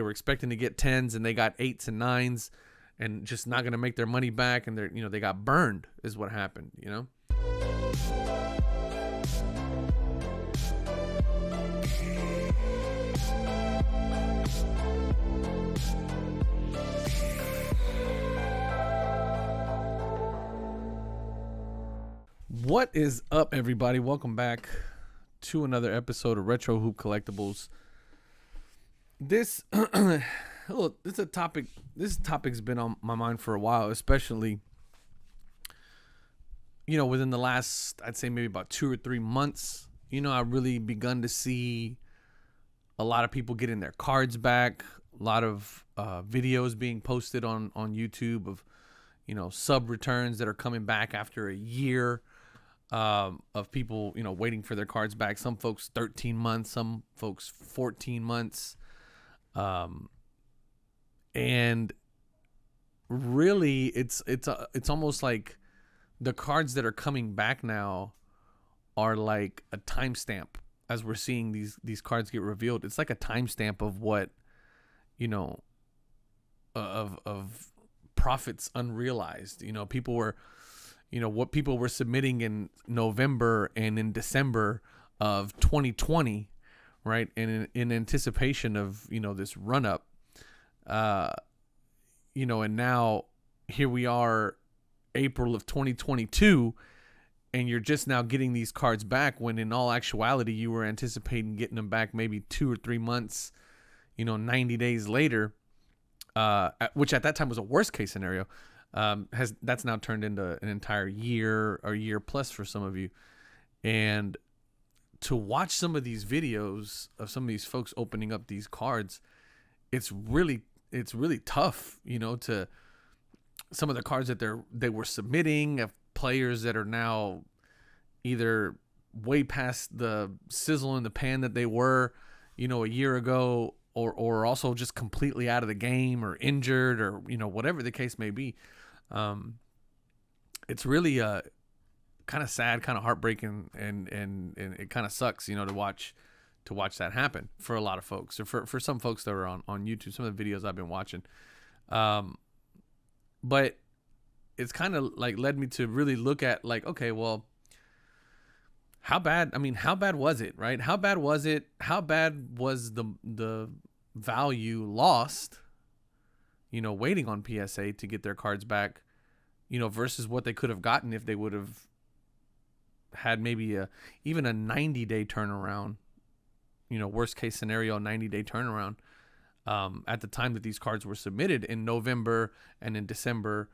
were expecting to get 10s and they got 8s and 9s and just not going to make their money back. And they got burned is what happened, What is up, everybody? Welcome back to another episode of Retro Hoop Collectibles. This is a topic. This topic's been on my mind for a while, especially within the last, I'd say maybe about 2 or 3 months. I've really begun to see a lot of people getting their cards back. A lot of videos being posted on YouTube of sub returns that are coming back after a year. Of people, waiting for their cards back. Some folks 13 months, some folks 14 months. And really it's almost like the cards that are coming back now are like a timestamp as we're seeing these cards get revealed. It's like a timestamp of what, of profits unrealized. People were what people were submitting in November and in December of 2020, right? And in anticipation of, this run up, and now here we are, April of 2022, and you're just now getting these cards back when in all actuality, you were anticipating getting them back maybe 2 or 3 months, 90 days later, which at that time was a worst case scenario. That's now turned into an entire year or year plus for some of you. And to watch some of these videos of some of these folks opening up these cards, it's really tough, to some of the cards that they were submitting of players that are now either way past the sizzle in the pan that they were, a year ago, or also just completely out of the game or injured or, whatever the case may be. It's really kind of sad, kind of heartbreaking, and it kind of sucks, to watch that happen for a lot of folks, or for some folks that are on YouTube, some of the videos I've been watching. But it's kind of like led me to really look at like, okay, well, how bad was it, right? How bad was it? How bad was the value lost, waiting on PSA to get their cards back, versus what they could have gotten if they would have had maybe even a 90-day turnaround, worst case scenario, 90-day turnaround, at the time that these cards were submitted in November and in December.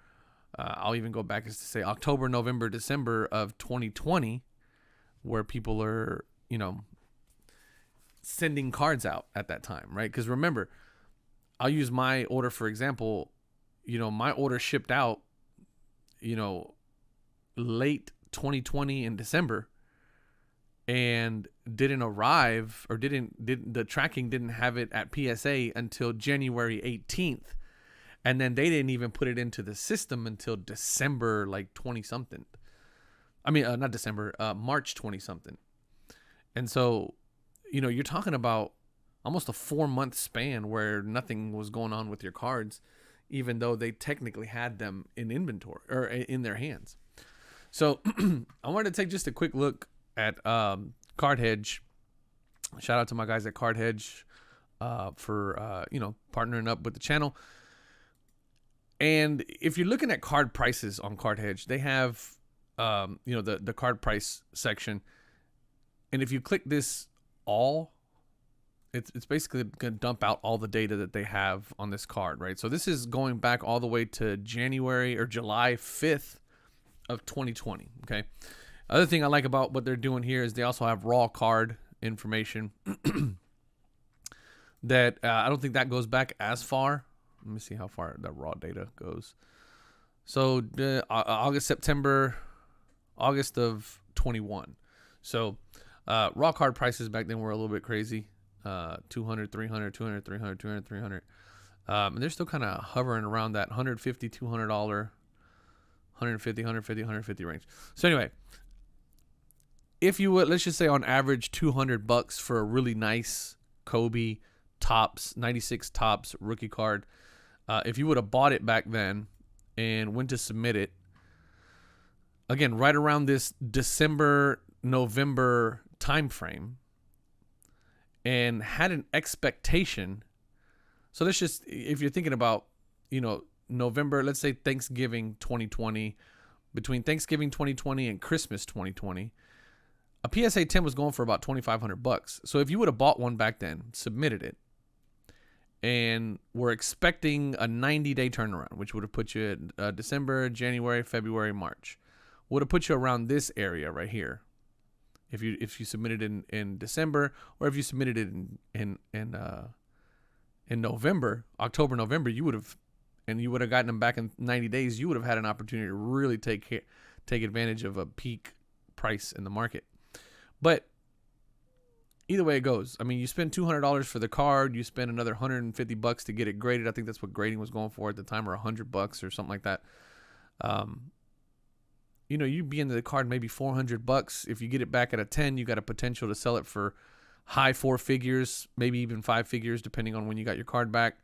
I'll even go back as to say October, November, December of 2020, where people are, sending cards out at that time, right? Because remember, I'll use my order for example. My order shipped out, late 2020 in December, and didn't arrive, or the tracking didn't have it at PSA until January 18th. And then they didn't even put it into the system until December, like 20 something. I mean, not December, March 20 something. And so, you're talking about almost a 4-month span where nothing was going on with your cards, even though they technically had them in inventory or in their hands. So I wanted to take just a quick look at Card Hedge. Shout out to my guys at Card Hedge for partnering up with the channel. And if you're looking at card prices on Card Hedge, they have the card price section. And if you click this all, it's basically going to dump out all the data that they have on this card, right? So this is going back all the way to January or July 5th of 2020, okay? Other thing I like about what they're doing here is they also have raw card information that I don't think that goes back as far. Let me see how far that raw data goes. So August of 21. So raw card prices back then were a little bit crazy. 200, 300, 200, 300, 200, 300. And they're still kind of hovering around that $150, $200, 150, 150, 150 range. So anyway, if you would, let's just say on average $200 for a really nice Kobe Topps, 96 Topps rookie card. If you would have bought it back then and went to submit it, again, right around this December, November time frame, and had an expectation. So let's just, if you're thinking about, November, let's say Thanksgiving 2020, between Thanksgiving 2020 and Christmas 2020, a PSA 10 was going for about $2,500. So if you would have bought one back then, submitted it, and were expecting a 90-day turnaround, which would have put you at December, January, February, March, would have put you around this area right here. If you submitted in December, or if you submitted it in November, October, November, you would have gotten them back in 90 days. You would have had an opportunity to really take advantage of a peak price in the market. But either way it goes, I mean, you spend $200 for the card, you spend another $150 to get it graded. I think that's what grading was going for at the time, or $100 or something like that. You'd be into the card maybe $400. If you get it back at a 10, you got a potential to sell it for high 4 figures, maybe even 5 figures, depending on when you got your card back.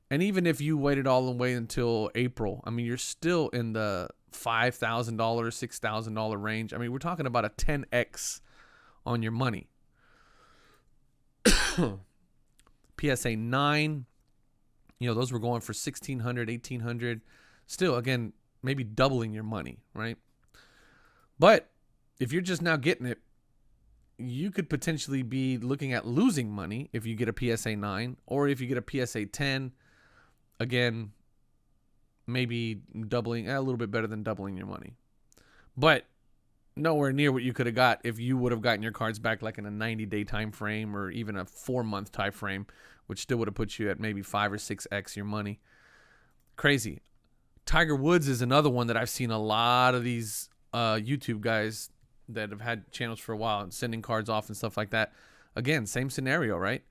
And even if you waited all the way until April, I mean, you're still in the $5,000, $6,000 range. I mean, we're talking about a 10x on your money. PSA 9, those were going for $1,600, $1,800. Still, again, maybe doubling your money, right? But if you're just now getting it, you could potentially be looking at losing money if you get a PSA 9, or if you get a PSA 10. Again, maybe doubling, a little bit better than doubling your money. But nowhere near what you could have got if you would have gotten your cards back like in a 90-day time frame, or even a 4-month time frame, which still would have put you at maybe 5 or 6x your money. Crazy. Tiger Woods is another one that I've seen a lot of these YouTube guys that have had channels for a while and sending cards off and stuff like that. Again, same scenario, right?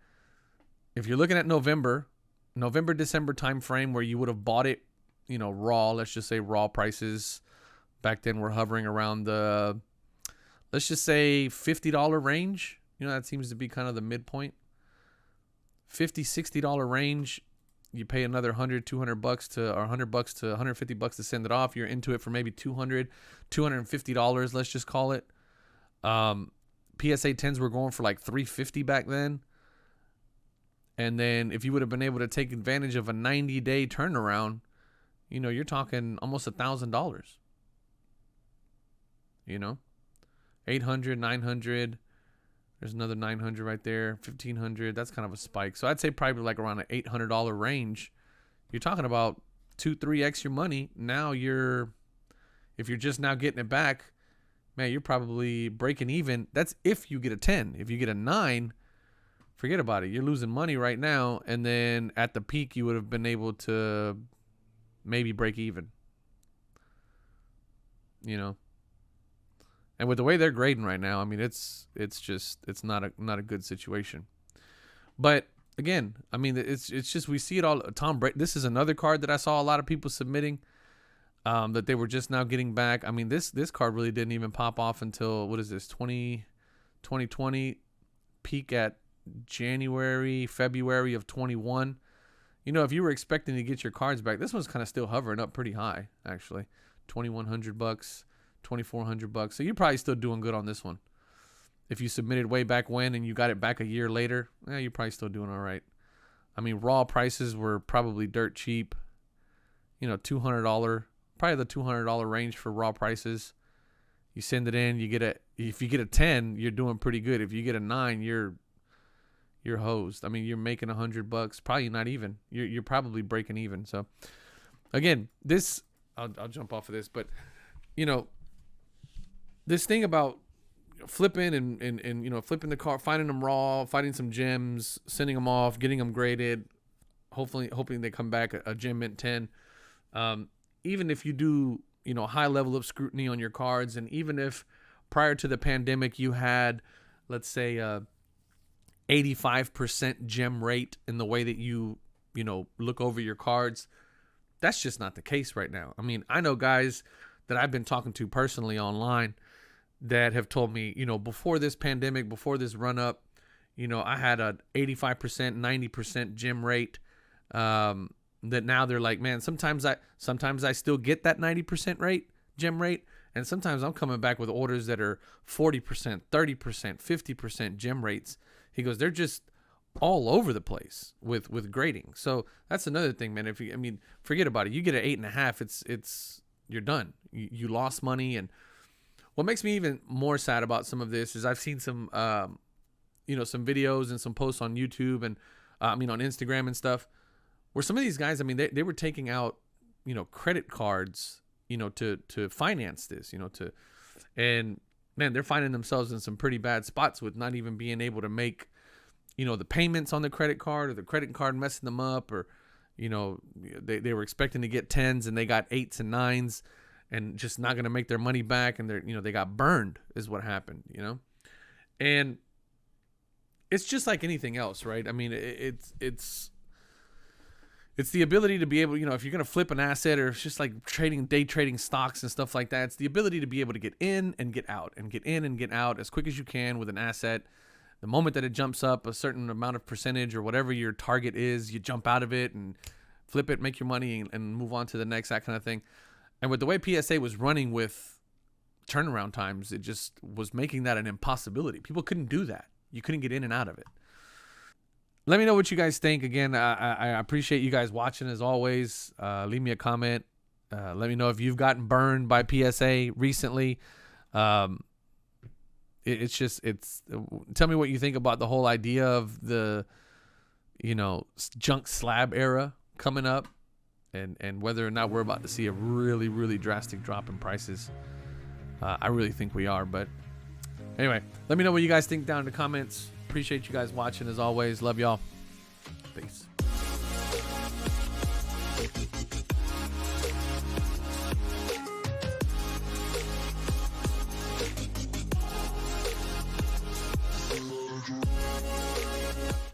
If you're looking at November, December time frame, where you would have bought it, raw, let's just say raw prices back then were hovering around the, let's just say $50 range. That seems to be kind of the midpoint. $50, $60 range. You pay another $100, $200 to, or $100 to $150 to send it off. You're into it for maybe $200, $250. Let's just call it. PSA 10s were going for like $350 back then. And then if you would have been able to take advantage of a 90-day turnaround, you're talking almost $1,000. 800, 900. There's another 900 right there, 1,500. That's kind of a spike. So I'd say probably like around an $800 range. You're talking about 2-3x your money. Now if you're just now getting it back, man, you're probably breaking even. That's if you get a 10. If you get a 9, forget about it. You're losing money right now. And then at the peak, you would have been able to maybe break even. And with the way they're grading right now, I mean, it's not a good situation. But again, I mean, it's just, we see it all. Tom Brady. This is another card that I saw a lot of people submitting, that they were just now getting back. I mean, this card really didn't even pop off until, what is this, 2020, peak at January, February of 21. If you were expecting to get your cards back, this one's kind of still hovering up pretty high, actually. $2,100, $2,400. So you're probably still doing good on this one. If you submitted way back when and you got it back a year later, you're probably still doing all right. I mean, raw prices were probably dirt cheap. $200, probably the $200 range for raw prices. You send it in, if you get a 10, you're doing pretty good. If you get a 9, you're hosed. I mean, you're making $100, probably not even. You're probably breaking even. So again, I'll jump off of this, but this thing about flipping and flipping the car, finding them raw, finding some gems, sending them off, getting them graded, hoping they come back a gem mint 10. Even if you do, high level of scrutiny on your cards, and even if prior to the pandemic you had, let's say, 85% gem rate in the way that you look over your cards, that's just not the case right now. I mean, I know guys that I've been talking to personally online that have told me, before this pandemic, before this run up, I had a 85%, 90% gem rate. That now they're like, man, sometimes I still get that 90% rate, gem rate. And sometimes I'm coming back with orders that are 40%, 30%, 50% gem rates. He goes, they're just all over the place with grading. So that's another thing, man. Forget about it. You get an 8.5, you're done. You lost money. And what makes me even more sad about some of this is I've seen some, some videos and some posts on YouTube and, on Instagram and stuff, where some of these guys, they were taking out, credit cards, to finance this, and man, they're finding themselves in some pretty bad spots with not even being able to make, the payments on the credit card, or the credit card messing them up, or, they were expecting to get 10s and they got 8s and 9s and just not going to make their money back. And they got burned is what happened, and it's just like anything else, right? It's the ability to be able, if you're going to flip an asset, or it's just like day trading stocks and stuff like that, it's the ability to be able to get in and get out and get in and get out as quick as you can with an asset. The moment that it jumps up a certain amount of percentage or whatever your target is, you jump out of it and flip it, make your money, and move on to the next, that kind of thing. And with the way PSA was running with turnaround times, it just was making that an impossibility. People couldn't do that. You couldn't get in and out of it. Let me know what you guys think. Again, I appreciate you guys watching as always. Leave me a comment. Let me know if you've gotten burned by PSA recently. Tell me what you think about the whole idea of the, junk slab era coming up, and whether or not we're about to see a really, really drastic drop in prices. I really think we are. But anyway, let me know what you guys think down in the comments. Appreciate you guys watching as always. Love y'all. Peace.